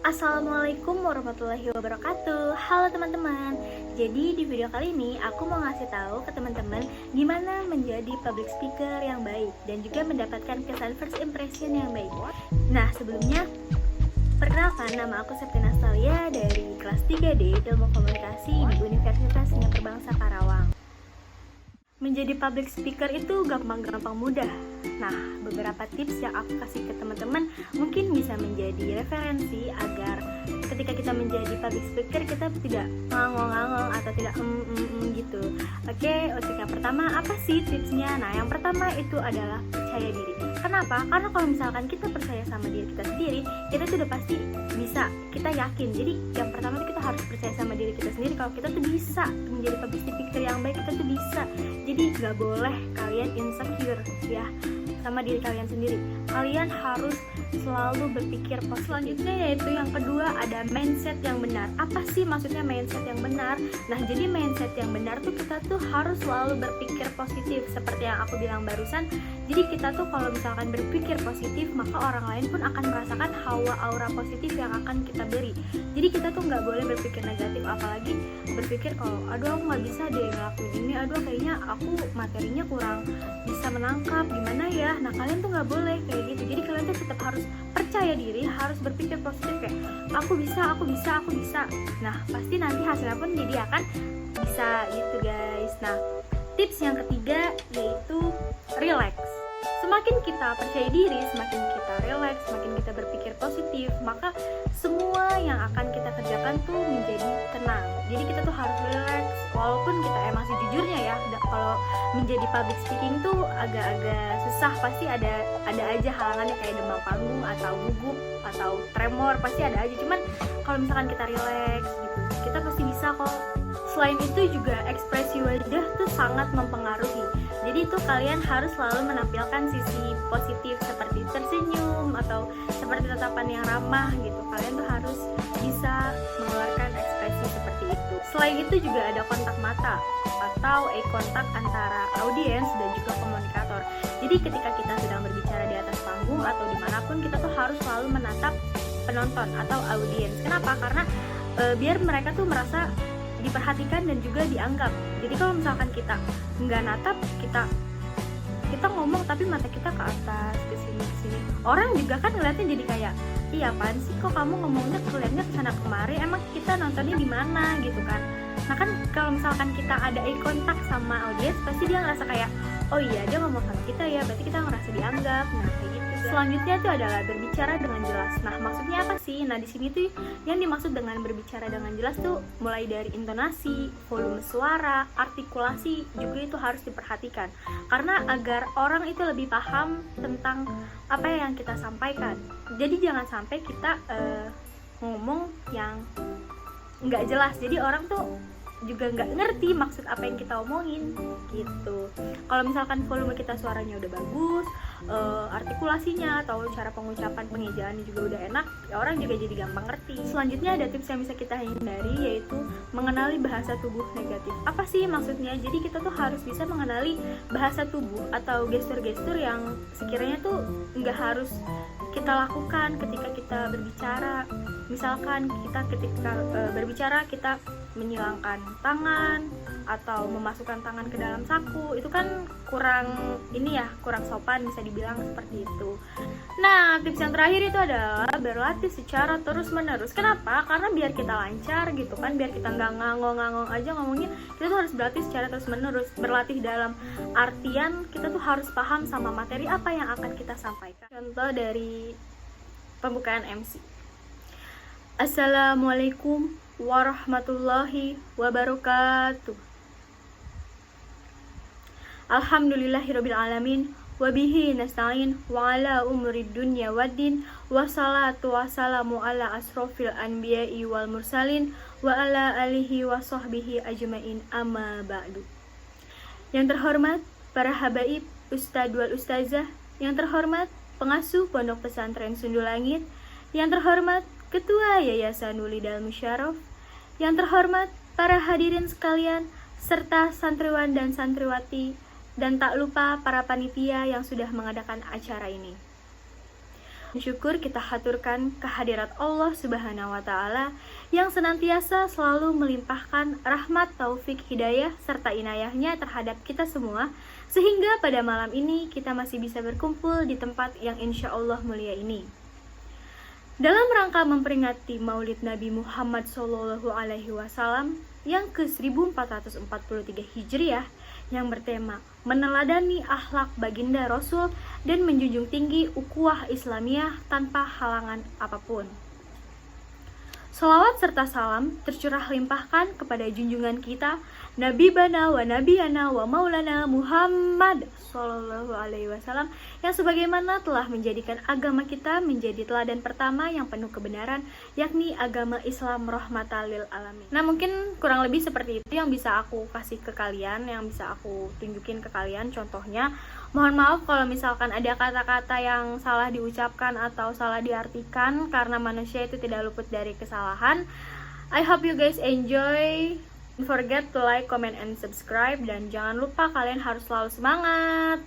Assalamualaikum warahmatullahi wabarakatuh. Halo teman-teman. Jadi di video kali ini aku mau ngasih tahu ke teman-teman gimana menjadi public speaker yang baik dan juga mendapatkan kesan first impression yang baik. Nah, sebelumnya perkenalkan, nama aku Septina Stalia dari kelas 3D Ilmu Komunikasi di Universitas Singapura Bangsa Karawang. Menjadi public speaker itu gampang-gampang mudah. Nah, beberapa tips yang aku kasih ke teman-teman mungkin bisa menjadi referensi agar ketika kita menjadi public speaker kita tidak ngangong-ngangong atau tidak gitu. Oke, untuk yang pertama apa sih tipsnya? Nah, yang pertama itu adalah percaya diri. Kenapa? Karena kalau misalkan kita percaya sama diri kita sendiri, kita tuh udah pasti bisa, kita yakin. Jadi yang pertama itu kita harus percaya sama diri kita sendiri kalau kita tuh bisa menjadi public speaker yang baik, kita tuh bisa. Jadi gak boleh kalian insecure ya sama diri kalian sendiri. Kalian harus selalu berpikir positif. Selanjutnya yaitu yang kedua ada mindset yang benar. Apa sih maksudnya mindset yang benar? Nah, jadi mindset yang benar tuh kita tuh harus selalu berpikir positif seperti yang aku bilang barusan. Jadi kita tuh kalau misalkan berpikir positif, maka orang lain pun akan merasakan hawa aura positif yang akan kita beri. Jadi kita tuh nggak boleh berpikir negatif, apalagi berpikir kalau aduh aku nggak bisa deh ngelakuin ini, aduh kayaknya aku materinya kurang bisa menangkap, gimana ya. Nah, kalian tuh nggak boleh kayak gitu. Jadi kalian tuh tetap harus percaya diri, harus berpikir positif kayak aku bisa. Nah, pasti nanti hasilnya pun jadi akan bisa gitu guys. Nah, tips yang ketiga yaitu relax. Semakin kita percaya diri, semakin kita relax, semakin kita berpikir positif, maka semua yang akan kita kerjakan tuh menjadi tenang. Jadi kita tuh harus relax, walaupun kita emang sejujurnya ya, kalau menjadi public speaking tuh agak-agak susah, pasti ada aja halangannya kayak demam panggung atau gugup atau tremor, pasti ada aja. Cuman kalau misalkan kita relax gitu, kita pasti bisa kok. Selain itu juga ekspresi wajah tuh sangat mempengaruhi. Jadi itu kalian harus selalu menampilkan sisi positif seperti tersenyum atau seperti tatapan yang ramah gitu. Kalian tuh harus bisa mengeluarkan ekspresi seperti itu. Selain itu juga ada kontak mata atau eye contact antara audiens dan juga komunikator. Jadi ketika kita sedang berbicara di atas panggung atau dimanapun, kita tuh harus selalu menatap penonton atau audiens. Kenapa? Karena biar mereka tuh merasa diperhatikan dan juga dianggap. Jadi kalau misalkan kita nggak natap, kita ngomong tapi mata kita ke atas, ke sini, orang juga kan ngeliatnya jadi kayak iya apaan sih kok kamu ngomongnya kelihatannya kesana kemari, emang kita nontonnya di mana gitu kan. Nah kan kalau misalkan kita ada eye contact sama audiens, pasti dia ngerasa kayak oh iya dia ngomong sama kita ya, berarti kita ngerasa dianggap. Nah kayak gitu. Selanjutnya itu adalah berbicara dengan jelas. Nah maksudnya apa sih? Nah di sini tuh yang dimaksud dengan berbicara dengan jelas tuh mulai dari intonasi, volume suara, artikulasi juga itu harus diperhatikan. Karena agar orang itu lebih paham tentang apa yang kita sampaikan. Jadi jangan sampai kita ngomong yang nggak jelas. Jadi orang tuh juga nggak ngerti maksud apa yang kita omongin gitu. Kalau misalkan volume kita suaranya udah bagus, artikulasinya atau cara pengucapan pengejaannya juga udah enak, ya orang juga jadi gampang ngerti. Selanjutnya ada tips yang bisa kita hindari, yaitu mengenali bahasa tubuh negatif. Apa sih maksudnya? Jadi kita tuh harus bisa mengenali bahasa tubuh atau gestur-gestur yang sekiranya tuh nggak harus kita lakukan ketika kita berbicara. Misalkan kita ketika berbicara kita menyilangkan tangan atau memasukkan tangan ke dalam saku, itu kan kurang sopan, bisa dibilang seperti itu. Nah, tips yang terakhir itu adalah berlatih secara terus-menerus. Kenapa? Karena biar kita lancar gitu kan, biar kita nggak ngangong-ngangong aja ngomongnya, kita tuh harus berlatih secara terus-menerus. Berlatih dalam artian kita tuh harus paham sama materi apa yang akan kita sampaikan. Contoh dari pembukaan MC. Assalamualaikum warahmatullahi wabarakatuh. Alhamdulillahirabbil alamin wa bihi nasta'in wa ala umuri dunya waddin wassalatu wassalamu ala asrofil anbiya'i wal mursalin wa ala alihi wa sahbihi ajmain amma ba'du. Yang terhormat para habaib, ustadz wal ustazah, yang terhormat pengasuh Pondok Pesantren Sundul Langit, yang terhormat Ketua Yayasan Wulidal Musyarraf, yang terhormat para hadirin sekalian, serta santriwan dan santriwati, dan tak lupa para panitia yang sudah mengadakan acara ini. Syukur kita haturkan kehadirat Allah Subhanahu wa Ta'ala yang senantiasa selalu melimpahkan rahmat, taufik, hidayah, serta inayahnya terhadap kita semua, sehingga pada malam ini kita masih bisa berkumpul di tempat yang insya Allah mulia ini. Dalam rangka memperingati Maulid Nabi Muhammad SAW yang ke-1443 Hijriah yang bertema meneladani akhlak baginda Rasul dan menjunjung tinggi ukhuwah Islamiyah tanpa halangan apapun. Salawat serta salam tercurah limpahkan kepada junjungan kita Nabi Bana wa Nabiyana wa Maulana Muhammad Sallallahu Alaihi Wasallam yang sebagaimana telah menjadikan agama kita menjadi teladan pertama yang penuh kebenaran, yakni agama Islam rahmatan lil alamin. Nah, mungkin kurang lebih seperti itu yang bisa aku kasih ke kalian, yang bisa aku tunjukin ke kalian contohnya. Mohon maaf kalau misalkan ada kata-kata yang salah diucapkan atau salah diartikan, karena manusia itu tidak luput dari kesalahan. I hope you guys enjoy. Don't forget to like, comment, and subscribe. Dan jangan lupa kalian harus selalu semangat.